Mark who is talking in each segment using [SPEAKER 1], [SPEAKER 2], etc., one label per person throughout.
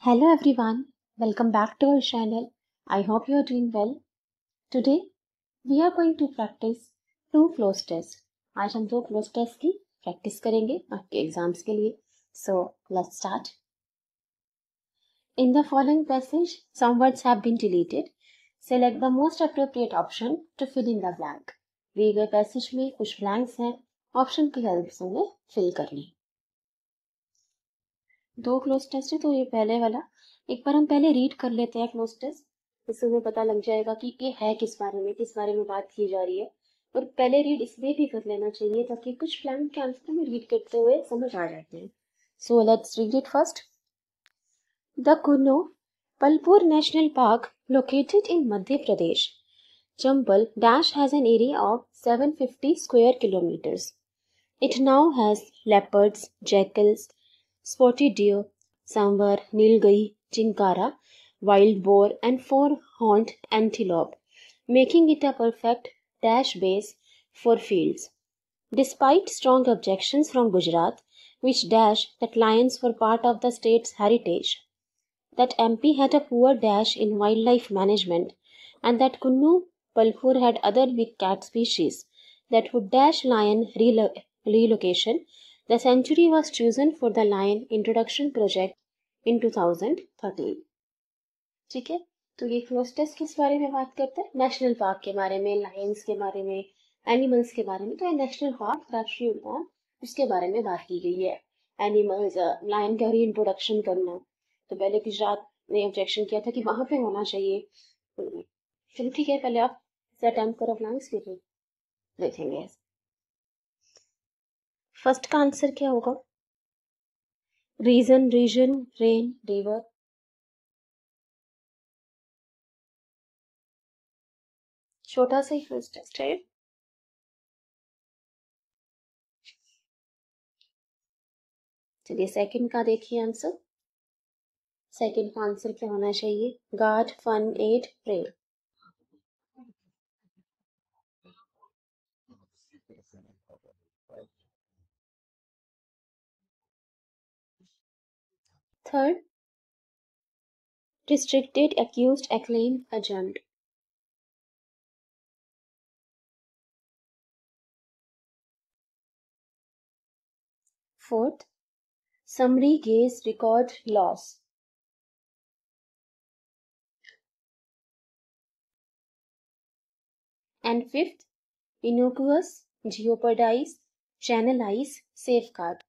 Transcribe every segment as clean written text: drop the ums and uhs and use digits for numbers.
[SPEAKER 1] Hello everyone, welcome back to our channel. I hope you are doing well. Today we are going to practice two flows test. आज हम दो flows test की practice करेंगे आपके exams के लिए. So let's start. In the following passage, some words have been deleted. Select the most appropriate option to fill in the blank. दिए गए passage में कुछ blanks हैं, option की help से उन्हें fill करनी. दो क्लोज टेस्ट है तो ये पहले वाला एक बार हम पहले रीड कर लेते हैं क्लोज टेस्ट. इससे हमें पता लग जाएगा कि ये है किस बारे में बात की जा रही है. और पहले रीड इसलिए भी कर लेना चाहिए ताकि कुछ ब्लैंक के आंसर में रीड करते हुए समझ आ जाते हैं. So let's read it first. The Kuno Palpur national park located in Madhya Pradesh Chambal Dash has an area of 750 square kilometers. It now has leopards, jackals, spotted deer, sambar, nilgai, chinkara, wild boar and four-horned antelope, making it a perfect dash base for fields. Despite strong objections from Gujarat, which dash that lions were part of the state's heritage, that MP had a poor dash in wildlife management, and that Kunnu Palpur had other big cat species that would dash lion relocation, the sanctuary was chosen for the lion introduction project in 2013. ठीक है, तो ये cloze test किस बारे में बात करते हैं? नेशनल पार्क के बारे में, लायंस के बारे में, एनिमल्स के बारे में. तो ये नेशनल पार्क, राष्ट्रीय उद्यान, उसके बारे में बात की गई है. एनिमल्स, लायन का री इंट्रोडक्शन करना. तो पहले गुजरात ने ऑब्जेक्शन किया था कि वहां पे होना चाहिए. चलो ठीक है, पहले आप अटेम्प्ट करो ब्लैंक्स फिर देखेंगे. फर्स्ट का आंसर क्या होगा? Region, region, rain, river. छोटा सा ही फर्स्ट टेस्ट है. चलिए सेकंड का देखिए आंसर. सेकंड का आंसर क्या होना चाहिए? Guard, fun, aid, prey. Third, restricted, accused, acclaimed, adjourned. Fourth, summary, gaze, record, loss. And fifth, innocuous, jeopardize, channelize, safeguard.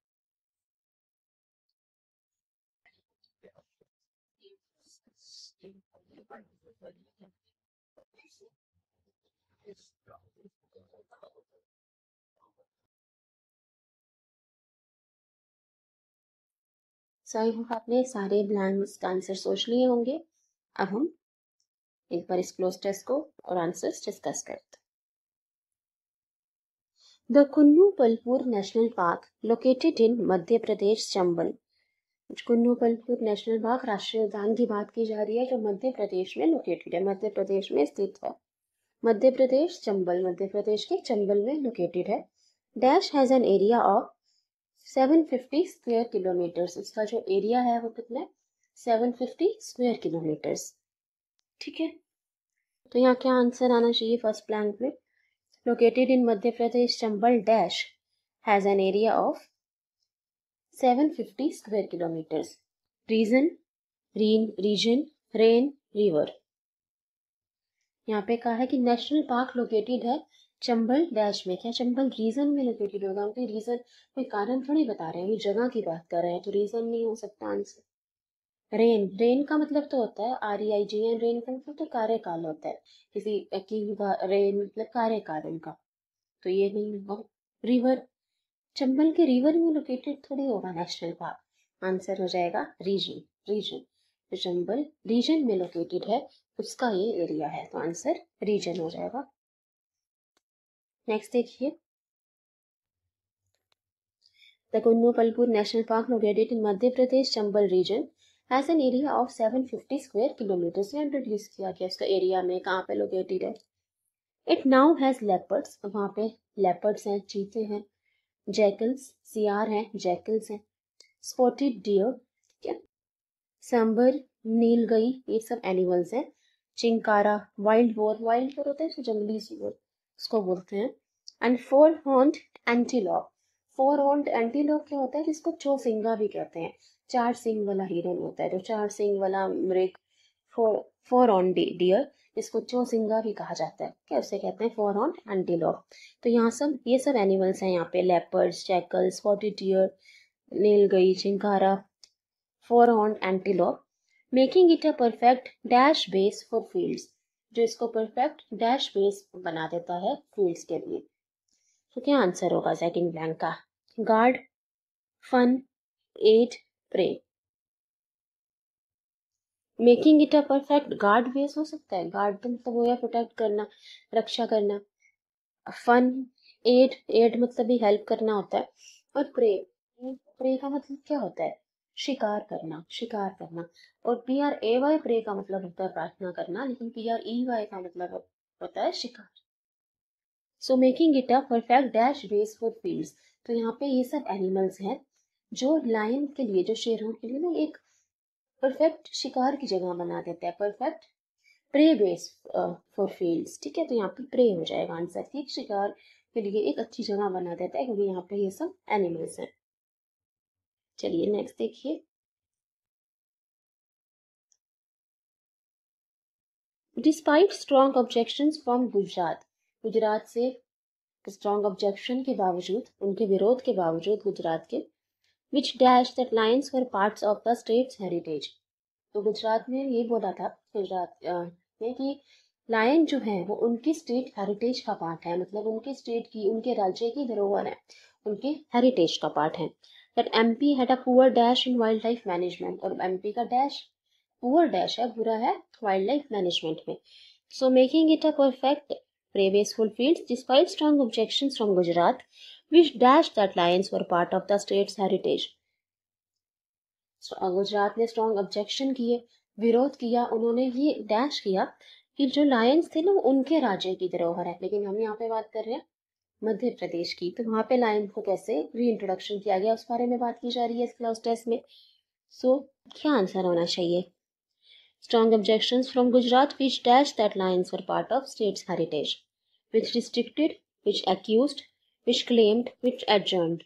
[SPEAKER 1] So I hope आपने सारे ब्लैंक्स का आंसर सोच लिए होंगे. अब हम एक बार इस क्लोज टेस्ट को और आंसर्स डिस्कस करते हैं. The Kuno Palpur national park located in Madhya Pradesh Chambal. Kuno Palpur national park राष्ट्रीय उद्यान की बात की जा रही है जो मध्य प्रदेश में लोकेटेड है, मध्य प्रदेश में स्थित है. मध्य प्रदेश चंबल, मध्य प्रदेश के चंबल में लोकेटेड है. Dash has an area of 750 square kilometres. इसका जो एरिया है वो कितना है? 750 स्क्वायर किलोमीटर्स. ठीक है, तो यहाँ क्या आंसर आना चाहिए फर्स्ट ब्लैंक में? Located in Madhya Pradesh Chambal dash has an area of 750 square kilometres. Region, region, rain, river. यहाँ पे कहा है कि नेशनल पार्क लोकेटेड है चंबल डैश में. क्या चंबल रीजन में लोकेटेड होगा? कोई रीजन, कोई कारण थोड़ी बता रहे हैं, ये जगह की बात कर रहे हैं, तो रीजन नहीं हो सकता आंसर. रेन, रेन का मतलब तो होता है REIGN. रेन का मतलब तो कार्यकाल होता है किसी की. रेन मतलब कार्यकाल उनका, तो ये नहीं होगा. रिवर, चंबल के रिवर में लोकेटेड थोड़ी होगा नेशनल पार्क. आंसर हो जाएगा रीजन, रीजन. तो चंबल रीजन में लोकेटेड है, उसका ये एरिया है, तो आंसर रीजन हो जाएगा. नेक्स्ट देखिए. The Kuno Palpur national park located in Madhya Pradesh Chambal region has an area of 750 square kilometre. से इंट्रोड्यूस किया गया उसका एरिया में कहाँ पे लोकेटेड है. It now has leopards. वहाँ पे लेपर्ड्स हैं, चीते हैं. जैकल्स, सियार हैं, जैकल्स हैं. स्पॉटेड डियर, ठीक है. सांबर, नीलगाई, ये सब एनिमल्स हैं। चिंकारा, वाइल्ड बोर होता है जो जंगली सुअर, उसको बोलते हैं। And four horned antelope. Four horned antelope क्या होता है, जिसको चौसिंगा भी कहते हैं। चार सिंग वाला हिरन होता है, जो चार सिंग वाला मृग, फोर फोर हॉर्न्ड डियर, जिसको चौसिंगा भी कहा जाता है, क्या उसे कहते हैं फोर हॉर्न्ड एंटीलॉप। तो यहाँ सब ये सब एनिमल्स हैं यहाँ पे, leopards, jackal, spotted deer, nilgai, chinkara, four horned antelope, making it a perfect dash base for fields, जो इसको परफेक्ट डैश बेस बना देता है फील्ड्स के लिए। तो क्या आंसर होगा सेकंड ब्लैंक का? Guard, fun, aid, prey. Making it a perfect guard base हो सकता है, गार्ड तो मतलब वो या प्रोटेक्ट करना, रक्षा करना। फन, एड मतलब भी हेल्प करना होता है। और प्रे, प्रे का मतलब क्या होता है? शिकार करना, शिकार करना। और PRAY प्रे का मतलब होता है प्रार्थना करना, लेकिन PREY का मतलब होता है शिकार। So making it a perfect dash base for fields. तो यहाँ पे ये सब एनिमल्स हैं जो लायन के लिए, जो शेरों के लिए ना एक परफेक्ट शिकार की जगह बना देता है, perfect prey base for fields. ठीक है, तो यहाँ पे प्रे हो जाएगा आंसर, ठीक, शिकार के लिए एक अच्छी जगह बना देता है, क्योंकि यहाँ पे ये सब एनिमल्स हैं। चलिए नेक्स्ट देखिए। Despite strong objections from Gujarat, Gujarat से स्ट्रॉन्ग ऑब्जेक्शन के बावजूद, उनके विरोध के बावजूद गुजरात के, which dash that lions were parts of the state's heritage. तो गुजरात ने ये बोला था, गुजरात में, कि लायन जो है वो उनकी स्टेट हेरिटेज का पार्ट है, मतलब उनके स्टेट की, उनके राज्य की धरोहर है, उनके हेरिटेज का पार्ट है। That MP had a poor dash in wild life management, और MP का डैश पुअर डैश है, बुरा है वाइल्ड लाइफ मैनेजमेंट में। So making it a perfect prey baseful fields despite strong objections from Gujarat, which dashed that lions were part of the state's heritage. Gujarat ने strong objection किए, विरोध किया, उन्होंने ये डैश किया कि जो लायंस थे ना वो उनके राज्य की धरोहर है। लेकिन हम यहाँ पे बात कर रहे हैं मध्य प्रदेश की, तो वहाँ पे लायन को कैसे री इंट्रोडक्शन किया गया उस बारे में बात की जा रही है इस क्लास टेस्ट में। सो क्या आंसर होना चाहिए? Strong objections from Gujarat which dashed that lions were part of state's heritage, which restricted, which accused, which claimed, which adjourned.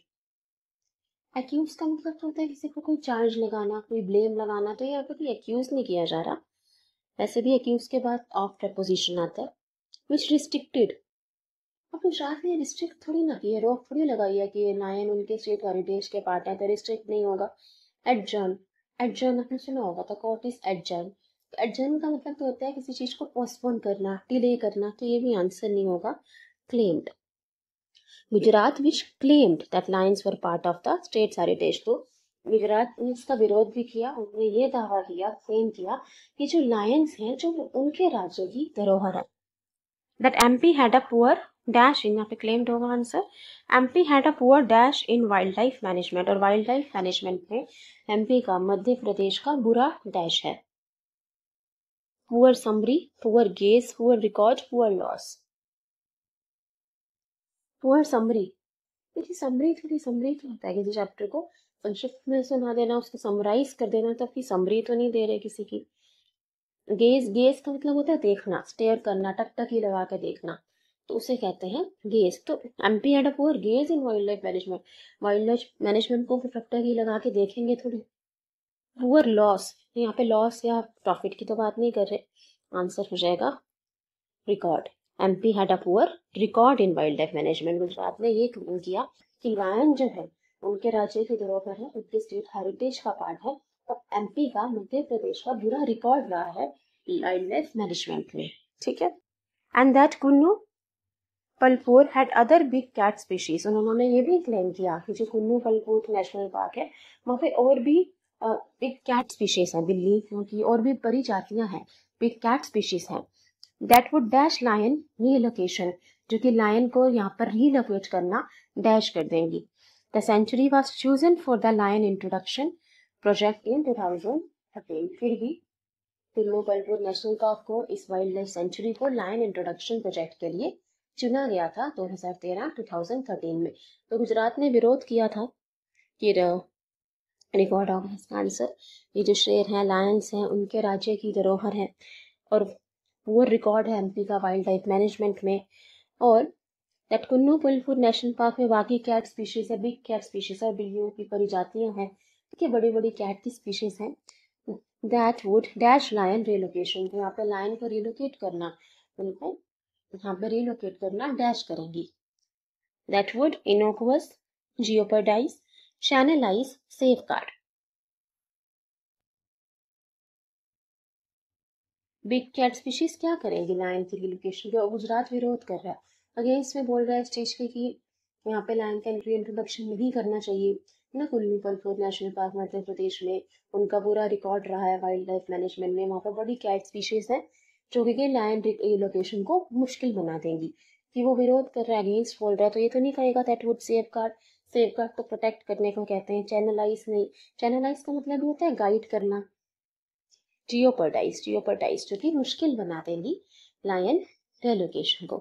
[SPEAKER 1] Accuse का मतलब तो होता है किसी को कोई चार्ज लगाना, कोई ब्लेम लगाना, तो यहाँ पे कोई एक्यूज नहीं किया जा रहा। वैसे भी एक्यूज के बाद ऑफ प्रपोजिशन आता है। विच रिस्ट्रिक्टेड, अब गुजरात ने रिस्ट्रिक्ट थोड़ी ना की है, रोक थोड़ी लगाई है कि लायन उनके स्टेट हेरिटेज के पार्ट है तो रिस्ट्रिक्ट नहीं होगा। एडजर्न, एडजर्न आपने सुना होगा, तो कोर्ट इज एडजर्न। एडजर्न का मतलब तो होता है किसी चीज को पोस्टपोन करना, डिले करना, तो ये भी आंसर नहीं होगा। Claimed, Gujarat which claimed that lions were part of the state's heritage. तो गुजरात ने इसका विरोध भी किया, उन्होंने ये दावा किया, क्लेम किया कि जो लायंस हैं जो उनके राज्य की धरोहर है। That MP had a poor dash in, यहाँ पे क्लेम्ड होगा answer. MP had a poor dash in wild life management, और वाइल्ड लाइफ मैनेजमेंट में MP का, मध्य प्रदेश का बुरा डैश है। Poor summary, poor gauge, poor record, poor loss. Poor summary, देखिए समरी थोड़ी, समरी तो होता है किसी चैप्टर को संक्षिप्त में सुना देना, उसको समराइज कर देना, तो आपकी समरी तो नहीं दे रहे किसी की। गेज, गेज का मतलब होता है देखना, स्टेयर करना, टकटकी लगा के देखना, तो उसे कहते हैं गेज। तो MP had a poor gauge in wild life management, wild life management को टकटकी लगा के देखेंगे थोड़ी। पुअर लॉस, यहाँ पे लॉस या प्रॉफिट की तो बात नहीं कर रहे, आंसर हो जाएगा record. MP had a poor record in wild life management, Gujarat ने ये क्लेम किया कि लायन जो है उनके राज्य की धरोहर है, उनके स्टेट हेरिटेज का पार्ट है, और MP का, मध्य प्रदेश का बुरा रिकॉर्ड रहा है वाइल्ड लाइफ मैनेजमेंट में। ठीक है, and that Kuno Palpur had other big cat species, उन्होंने ये भी क्लेम किया कि जो कुन्नू पलपुर नेशनल पार्क है वहाँ पे और भी बिग कैट स्पीशीज है, बिल्ली की और भी बड़ी जातियां हैं, बिग कैट स्पीशीज है। That would dash lion relocation, जो कि लायन को यहाँ पर रीलोकेट करना डैश कर देंगी। The sanctuary was chosen for the lion introduction project in 2013, फिर भी कुल्लू पलपुर नेशनल पार्क को, इस वाइल्ड लाइफ सेंचुरी को लायन इंट्रोडक्शन प्रोजेक्ट के लिए चुना गया था 2013 में। तो गुजरात ने विरोध किया था कि रिकॉर्ड होगा इसका आंसर। ये जो शेर हैं, लायंस हैं, उनके राज्य की धरोहर है और वो रिकॉर्ड है एमपी का वाइल्ड लाइफ मैनेजमेंट में। और दैट कुन्नू पुलपुर नेशनल पार्क में बाकी कैट स्पीशीज है, बिग कैट स्पीशीज है, बिल्लियों की प्रजातियां हैं, ठीक है, बड़ी बड़ी कैट की स्पीशीज हैं। That would dash lion relocation, तो यहाँ पे लायन को रिलोकेट करना, उनको यहाँ पे रिलोकेट करना डैश करेंगी। That would innocuous, jeopardise, channelise, safeguard. Big cat species क्या करेंगी लायन की रिलोकेशन का? गुजरात विरोध कर रहा है, अगेंस्ट में बोल रहा है स्टेज पे कि यहाँ पे लायन का इंट्रोडक्शन नहीं करना चाहिए ना। कुल्लू पलपुर नेशनल पार्क मध्य प्रदेश में उनका पूरा रिकॉर्ड रहा है वाइल्ड लाइफ मैनेजमेंट में, वहाँ पर बड़ी कैट स्पीशीज है जो कि लायन रिलोकेशन को मुश्किल बना देंगी। कि वो विरोध कर रहा है, अगेंस्ट बोल रहा है, तो ये तो नहीं कहेगा that would safe guard. Safe guard तो प्रोटेक्ट करने को कहते हैं, चैनलाइज नहीं। चैनलाइज का मतलब होता है गाइड करना। जियोपर्डाइज, जियोपर्डाइज जो कि मुश्किल बना देंगी लायन रेलोकेशन को,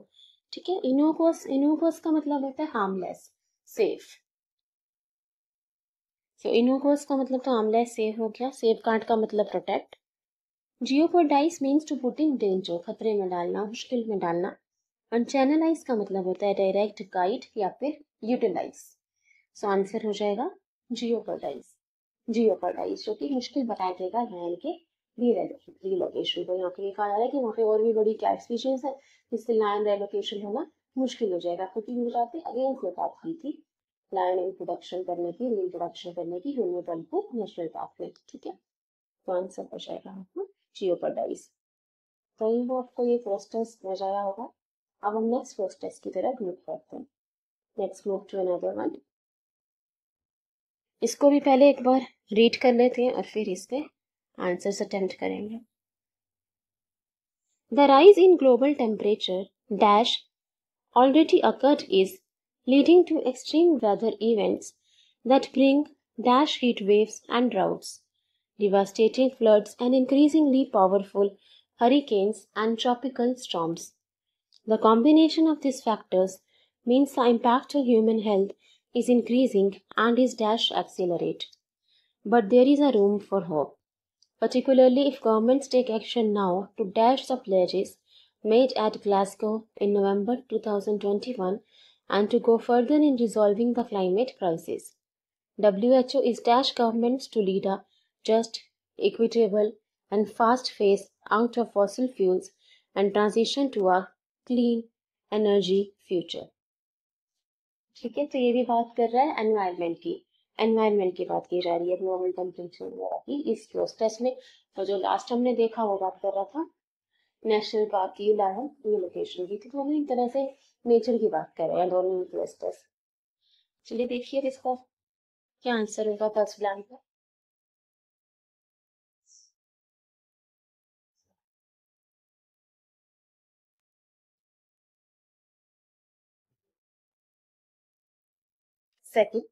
[SPEAKER 1] ठीक है। इनोकोस, इनोकोस का मतलब होता है हार्मलेस, सेफ। तो इनोकोस का मतलब तो हार्मलेस, सेफ हो गया। सेफ गार्ड का मतलब protect. Jeopardise means to put in danger, खतरे में डालना, मुश्किल में डालना। और चैनलाइज का मतलब होता है डायरेक्ट, गाइड या फिर यूटिलाइज। सो आंसर हो जाएगा जियोपर्डाइज। जियोपर्डाइज जो कि मुश्किल बना देगा लायन के रिलोकेशन को। यहाँ पे ये कहा जा रहा है कि वहाँ पे और भी बड़ी कैट स्पीशीज है जिससे लायन रेलोकेशन होना मुश्किल हो जाएगा, क्योंकि गुजरात ने अगेंस्ट में बात की थी लायन इंट्रोडक्शन करने की, रीइंट्रोडक्शन करने की कुल्लू पलपुर नेशनल पार्क में, ठीक है। तो आंसर हो जाएगा आपका जियोपर्डाइज। तो ये वो आपको ये क्वेश्चंस नजर आया होगा। अब हम नेक्स्ट क्वेश्चंस की तरफ मूव करते हैं। Next move to another one. इसको भी पहले एक बार रीड कर लेते हैं और फिर इसके आंसर्स अटेम्प्ट करेंगे। The rise in global temperature dash already occurred is leading to extreme weather events that bring dash heat waves and droughts, devastating floods and increasingly powerful hurricanes and tropical storms. The combination of these factors means the impact on human health is increasing and is dash accelerate. But there is a room for hope, particularly if governments take action now to dash the pledges made at Glasgow in November 2021 and to go further in resolving the climate crisis. WHO is dash governments to lead a just, equitable, and fast phase out of fossil fuels and transition to a clean energy future. ठीक है, तो ये भी बात कर रहा है environment की। एनवायरनमेंट की बात की जा रही है, ग्लोबल टेम्परेचर वगैरह की इस प्रोसेस में। और जो लास्ट हमने देखा वो बात कर रहा था नेशनल पार्क की, लायन रिलोकेशन की थी। तो हम एक तरह से नेचर की बात कर रहे हैं, दोनों क्लस्टर्स। चलिए देखिए इसका क्या आंसर होगा फर्स्ट प्लान का। Second,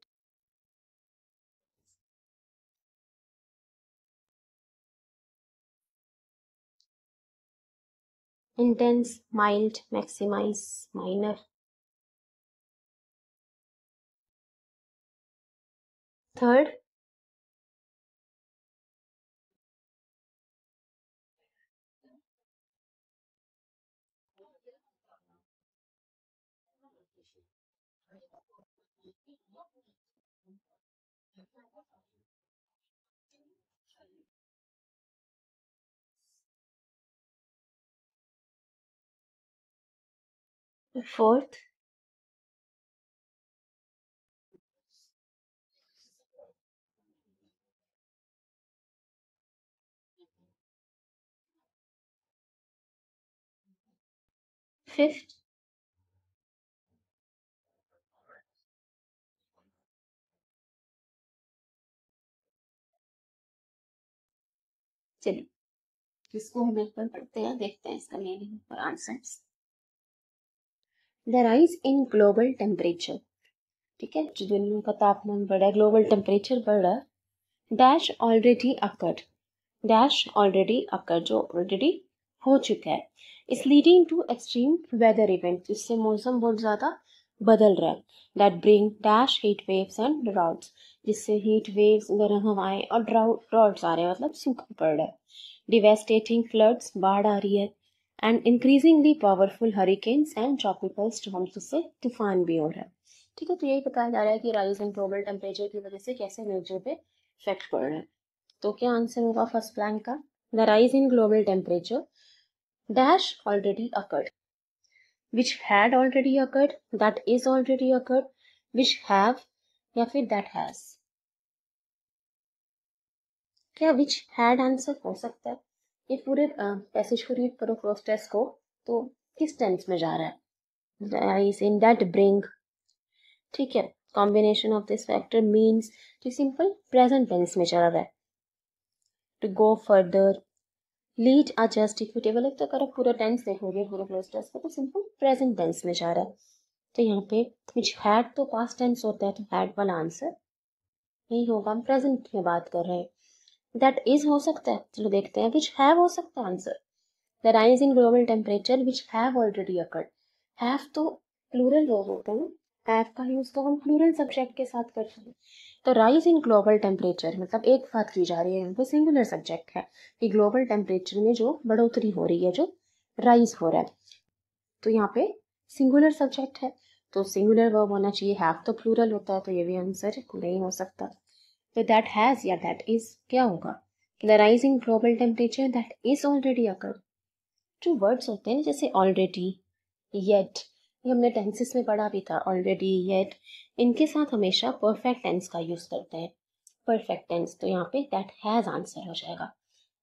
[SPEAKER 1] intense, mild, maximise, minor. Third, fourth, fifth. चलिए इसको हम एक बार पढ़ते हैं, देखते हैं इसका मीनिंग और answers. The rise in global temperature, ठीक है, जो दुनिया का तापमान बढ़ा है, ग्लोबल टेम्परेचर बढ़ रहा है। Dash already occurred, dash already occurred जो ऑलरेडी हो चुका है। इस leading to extreme weather event, जिससे मौसम बहुत ज़्यादा बदल रहा है, that bring dash heat waves and droughts, जिससे हीट वेव्स, गर्म हवाएं और ड्राउट्स आ रहे हैं, मतलब सूखा पड़ रहा है, डिवेस्टेटिंग फ्लड्स, बाढ़ आ रही है, and increasingly powerful hurricanes and tropical storms, जिससे तूफान भी हो रहा है। ठीक है, तो यही बताया जा रहा है कि राइज इन ग्लोबल टेम्परेचर की वजह से कैसे नेचर पे इफेक्ट पड़ रहा है। तो क्या आंसर होगा फर्स्ट प्लान का? The rise in global temperature dash already occurred, which had already occurred, that is already occurred, which have, या फिर that has। क्या which had आंसर हो सकता है? ये पूरे पैसेज को रीड करो, प्रोसेस को, तो किस टेंस में जा रहा है? rise in, that bring, ठीक है, combination of this factor means, तो सिंपल प्रेजेंट टेंस में चल रहा है। To go further, lead a just equitable, तो अगर आप पूरा टेंस देखोगे पूरे प्रोसेस को, तो सिंपल प्रेजेंट टेंस में जा रहा है। तो यहाँ पे which had तो पास्ट टेंस होता है, तो had वाला आंसर नहीं होगा, हम प्रेजेंट में बात कर रहे हैं। दैट इज हो सकता है, चलो देखते हैं। which have हो सकता है answer, the rise in global temperature which have already occurred, have तो प्लूरल वर्ब होता है ना, have का यूज तो हम प्लूरल सब्जेक्ट के साथ कर सकते हैं। तो राइज इन ग्लोबल टेम्परेचर मतलब एक बात की जा रही है, यहाँ पे सिंगुलर सब्जेक्ट है कि ग्लोबल टेम्परेचर में जो बढ़ोतरी हो रही है, जो राइज हो रहा है, तो यहाँ पे सिंगुलर सब्जेक्ट है, तो सिंगुलर वर्ब होना चाहिए, हैव तो प्लूरल होता है, तो ये भी आंसर नहीं हो सकता। तो दैट हैज या दैट इज क्या होगा? The rise in global temperature that is already occur. जो वर्ड्स होते हैं जैसे ऑलरेडी, येट, ये हमने टेंसेस में पढ़ा भी था, ऑलरेडी, येट, इनके साथ हमेशा परफेक्ट टेंस का यूज करते हैं, परफेक्ट टेंस। तो यहाँ पे दैट हैज आंसर हो जाएगा,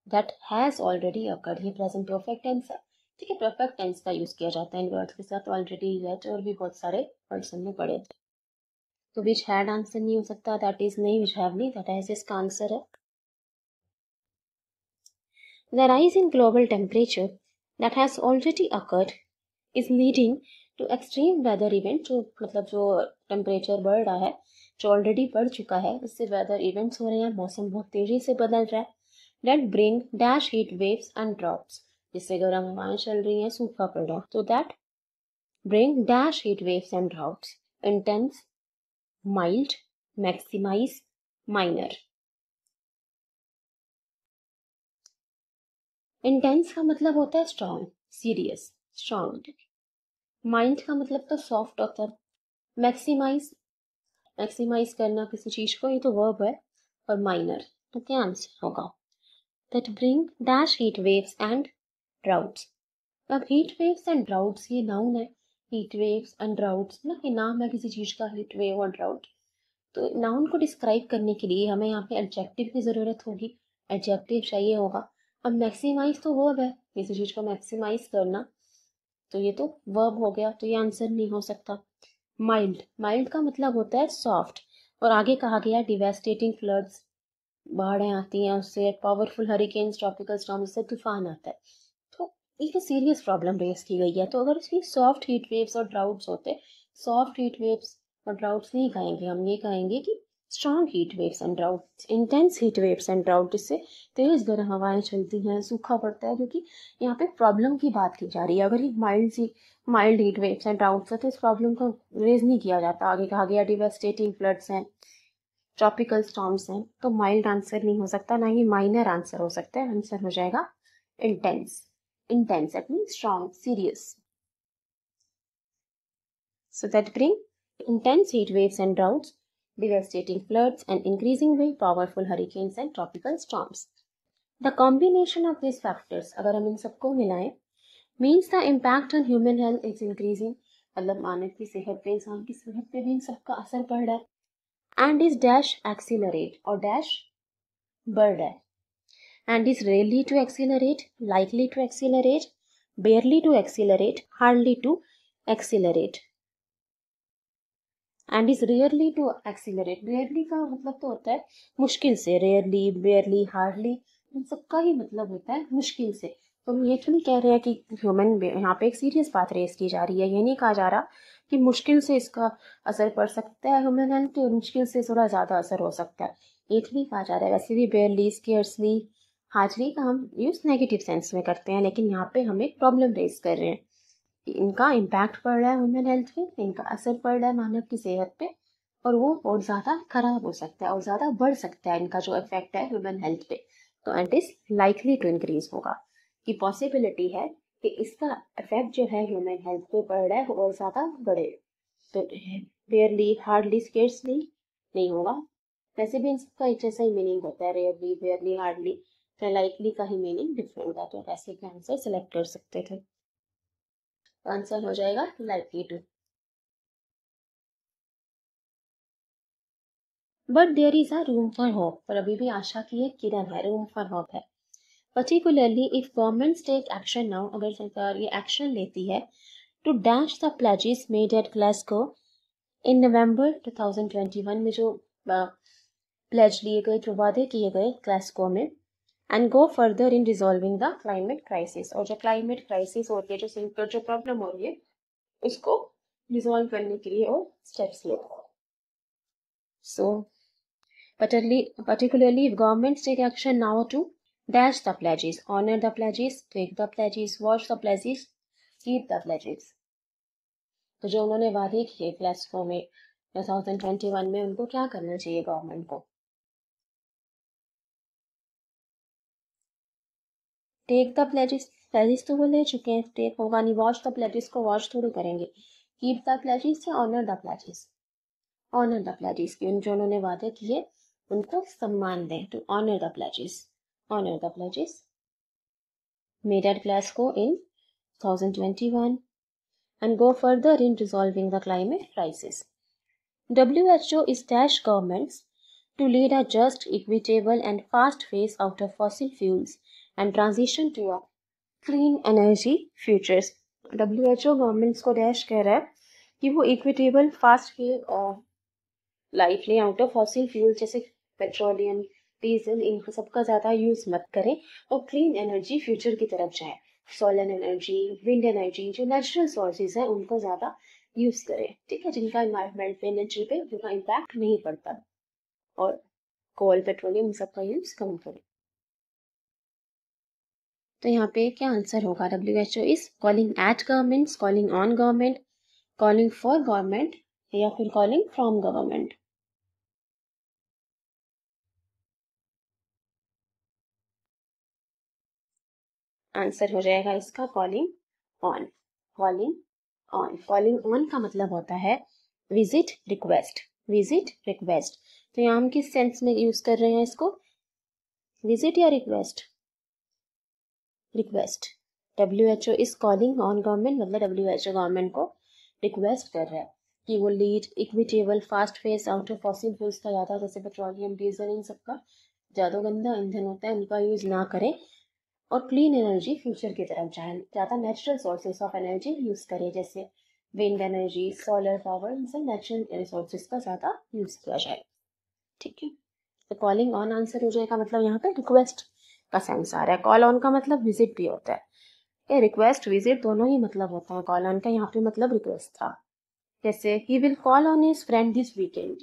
[SPEAKER 1] दैट हैज ऑलरेडी अकर्ड, ये प्रेजेंट परफेक्ट टेंस है। ठीक है, परफेक्ट टेंस का यूज किया जाता है इन वर्ड्स के साथ, ऑलरेडी, येट और भी बहुत सारे वर्ड्स हमने पढ़े थे। तो विच हैड आंसर नहीं हो सकता, दैट इज नहीं, विच हैव नहीं, दैट हैज इसका आंसर है। The rise in global temperature that has already occurred is leading to extreme weather event, जो मतलब जो टेम्परेचर बढ़ रहा है, जो ऑलरेडी बढ़ चुका है, इससे वेदर इवेंट्स हो रहे हैं, मौसम बहुत तेजी से बदल रहा है, that bring dash heat waves and drops, जिससे गर्म हवाएं चल रही हैं, सूखा पड़ रहा है, तो that bring dash heat waves and drops, intense, mild, maximise, minor. Intense का मतलब होता है स्ट्रॉन्ग, सीरियस, स्ट्रॉन्ग। माइल्ड का मतलब तो सॉफ्ट होता है। मैक्सिमाइज, मैक्सिमाइज करना किसी चीज को, ये तो वर्ब है। और माइनर, तो क्या आंसर होगा? That bring dash heat waves and droughts. अब हीट वेव्स एंड ड्राउट्स ये नाउन है, हीट वेव्स एंड ड्राउट्स ना, ये नाम है किसी चीज का, हीट वेव और ड्राउट। तो नाउन को डिस्क्राइब करने के लिए हमें यहाँ पे एडजेक्टिव की जरूरत होगी, एडजेक्टिव चाहिए होगा। अब मैक्सिमाइज तो वर्ब है, किसी चीज को मैक्सिमाइज करना, तो ये तो वर्ब हो गया, तो ये आंसर नहीं हो सकता। माइल्ड, माइल्ड का मतलब होता है सॉफ्ट, और आगे कहा गया डिवेस्टेटिंग फ्लड्स, बाढ़ें आती हैं उससे, पावरफुल हरिकेन्स, ट्रॉपिकल स्टॉर्म, से तूफान आता है। तो एक सीरियस प्रॉब्लम रेस की गई है। तो अगर इसमें सॉफ्ट हीट वेव्स और ड्राउट्स होते, सॉफ्ट हीट वेव्स और ड्राउट्स नहीं कहेंगे हम, ये कहेंगे कि strong heat waves and droughts, intense heat waves and drought, जिससे तेज गर्म हवाएं चलती हैं, सूखा पड़ता है, क्योंकि यहाँ पे प्रॉब्लम की बात की जा रही है। अगर ये mild heat waves and droughts है, तो इस प्रॉब्लम को रेज नहीं किया जाता। आगे कहा गया डिवेस्टेटिंग फ्लड्स हैं, ट्रॉपिकल स्टॉर्म्स हैं, तो माइल्ड आंसर नहीं हो सकता, ना ही माइनर आंसर हो सकता है। आंसर हो जाएगा intense. Intense, that means strong, serious. So that bring intense heat waves and droughts, devastating floods, and increasingly powerful hurricanes and tropical storms. The combination of these factors, अगर हम इन सबको मिलाएं, means the impact on human health is increasing, मतलब मानव की सेहत पे, इंसान की सेहत पे भी इन सबका असर पड़ रहा है, and is dash accelerate और dash बढ़ रहा है, and is rarely to accelerate, likely to accelerate, barely to accelerate, hardly to accelerate, and is rarely to accelerate। rarely का मतलब तो होता है मुश्किल से, rarely, barely, hardly, इन सबका ही मतलब होता है मुश्किल से। तो हम ये तो नहीं कह रहे हैं कि ह्यूमन, यहाँ पे एक सीरियस बात रेस की जा रही है, ये नहीं कहा जा रहा कि मुश्किल से इसका असर पड़ सकता है ह्यूमन हेल्थ पे, और मुश्किल से थोड़ा ज़्यादा असर हो सकता है, ये तो नहीं कहा जा रहा है। वैसे भी बेयरली, स्केर्सली, हार्डली का हम यूज़ नेगेटिव सेंस में करते हैं, लेकिन यहाँ पे हम एक प्रॉब्लम रेस कर रहे हैं। इनका इम्पैक्ट पड़ रहा है ह्यूमन हेल्थ पे, इनका असर पड़ रहा है मानव की सेहत पे, और वो और ज़्यादा खराब हो सकता है और ज़्यादा बढ़ सकता है इनका जो इफेक्ट है ह्यूमन हेल्थ पे। तो it is likely to increase होगा, कि पॉसिबिलिटी है कि इसका इफेक्ट जो है ह्यूमन हेल्थ पे पड़ रहा है वो और ज़्यादा बढ़े। तो रेयरली, हार्डली, स्केर्सली नहीं होगा। वैसे भी इसका एक जैसा ही मीनिंग होता है, रेयरली, रेयरली, हार्डली। लाइकली का ही मीनिंग डिफरेंट है, तो ऐसे के आंसर सेलेक्ट कर सकते थे। आंसर हो जाएगा likely to. But there is a room for hope, पर अभी भी आशा की एक किरण है, रूम फॉर होप है। Particularly if governments take action now, अगर सरकार ये एक्शन लेती है to dash the pledges made at Glasgow in November 2021 में, जो प्लेज लिए गए, जो वादे किए गए ग्लासगो में, and go further in resolving the climate crisis, और जो क्लाइमेट क्राइसिस हो रही है, जो प्रॉब्लम हो रही है, उसको रिजॉल्व करने के लिए और स्टेप्स ले। सो particularly if governments take action now to dash the pledges, honor the pledges, take the pledges, watch the pledges, keep the pledges. तो जो उन्होंने वादे किए ग्लासगो में 2021 में, उनको क्या करना चाहिए गवर्नमेंट को? टेक द प्लेजेस, प्लेजेस तो वो ले चुके हैं, टेक होगा नहीं। वॉच द प्लेजेस को वॉच थोड़ी करेंगे। कीप द प्लेजेस या honour the pledges? Honour the pledges, की जो उन्होंने वादे किए उनको सम्मान दें, to honour the pledges, honour the pledges made at Glasgow in 2021 and go further in resolving the climate crisis. WHO is dash governments to lead a just, equitable and fast phase out of fossil fuels and transition to a clean energy futures. WHO governments को dash कह रहा है कि वो equitable, fast phase और life ले out of fossil fuel जैसे petroleum, diesel, इन सबका ज़्यादा यूज़ मत करें और क्लीन एनर्जी फ्यूचर की तरफ जाए। सोलर एनर्जी, विंड एनर्जी, जो नेचुरल सोर्सेज हैं उनको ज़्यादा यूज़ करें, ठीक है, जिनका इन्वायरमेंट पे, नेचर पे जिनका इम्पैक्ट नहीं पड़ता, और कोल, पेट्रोलियम, इन सबका यूज़ कम करें। तो यहाँ पे क्या आंसर होगा? WHO is calling at governments, calling on government, calling for government, या फिर कॉलिंग फ्रॉम गवर्नमेंट? आंसर हो जाएगा इसका calling on, calling on. Calling on का मतलब होता है विजिट, रिक्वेस्ट, विजिट, रिक्वेस्ट। तो यहाँ हम किस सेंस में यूज कर रहे हैं इसको? विजिट या request? Request. WHO is calling on government, मतलब WHO गवर्नमेंट को रिक्वेस्ट कर रहा है कि वो lead equitable, fast phase out of fossil fuels का, ज़्यादा जैसे पेट्रोलियम, डीजल, इन सबका ज़्यादा गंदा ईंधन होता है उनका यूज़ ना करें, और क्लीन एनर्जी फ्यूचर की तरफ जाए, ज़्यादा natural sources of energy use करें, जैसे विंड एनर्जी, सोलर पावर, इन सब नेचुरल रिसोर्सेज का ज़्यादा यूज़ किया जाए, ठीक है। तो कॉलिंग ऑन आंसर हो जाएगा, मतलब यहाँ पे रिक्वेस्ट का सेंस आ रहा है। कॉल ऑन का मतलब विजिट भी होता है, ये रिक्वेस्ट, विजिट दोनों ही मतलब होता है। कॉल ऑन का यहाँ पे मतलब रिक्वेस्ट था, जैसे he will call on his friend this weekend.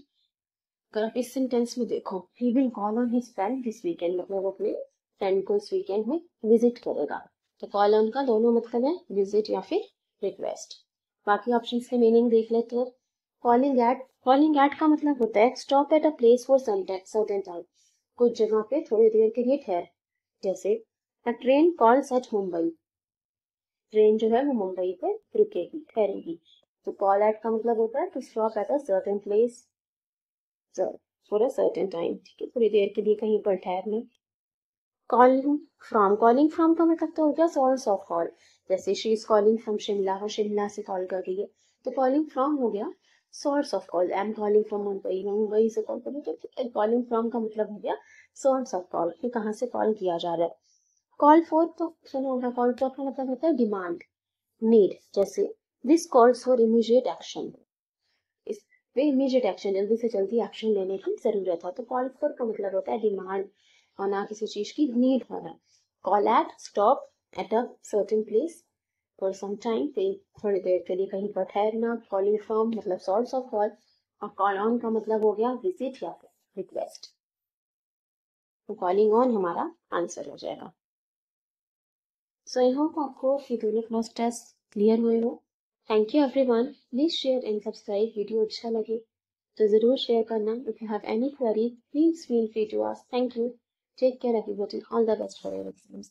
[SPEAKER 1] अगर आप इस सेंटेंस में देखो, he will call on his friend this weekend, मतलब वो अपने फ्रेंड को इस वीकेंड में विजिट करेगा। तो कॉल ऑन का दोनों मतलब है, विजिट या फिर रिक्वेस्ट। बाकी ऑप्शंस के मीनिंग देख लेते हैं। कॉलिंग एट, कॉलिंग एट का मतलब होता है stop at a place for certain time, कुछ जगह पे थोड़ी देर के लिए ठहर, जैसे a train calls at Mumbai, train जो है वो मुंबई पे रुकेगी, ठहरेगी। तो कॉल एट का मतलब होता है to stop at a certain place for a certain time, ठीक है, थोड़ी देर के लिए कहीं पर ठहरना। कॉलिंग फ्रॉम, कॉलिंग फ्रॉम का मतलब तो हो गया सोर्स ऑफ कॉल, जैसे she is calling from Shimla, वो शिमला से कॉल कर रही है, तो कॉलिंग फ्रॉम हो गया source of call. I am calling from Mumbai, मैं मुंबई से कॉल कर रही हूँ, तो कॉलिंग फ्रॉम का मतलब हो गया सोर्स ऑफ कॉल, कि कहाँ से कॉल किया जा रहा है। कॉल फॉर तो सुनो होगा, कॉल फॉर का मतलब होता है डिमांड, नीड, जैसे this calls for immediate action, इस वे इमीडिएट एक्शन, जल्दी से जल्दी एक्शन लेने की जरूरत है। तो कॉल फॉर का मतलब होता है डिमांड होना, किसी चीज की नीड होना। Call at, stop at a certain place for some time, थोड़ी देर के लिए कहीं पर ठहरना। कॉलिंग फ्रॉम मतलब सोर्स ऑफ कॉल, और कॉल ऑन का मतलब हो गया विजिट या फिर रिक्वेस्ट। तो कॉलिंग ऑन हमारा आंसर हो जाएगा। सो आई होप आपको ये दोनों क्लास टेस्ट क्लियर हुए हो। Thank you everyone, please share and subscribe. Video अच्छा लगे तो ज़रूर शेयर करना। If you have any queries please feel free to ask. Thank you, take care everybody, all the best for your exams.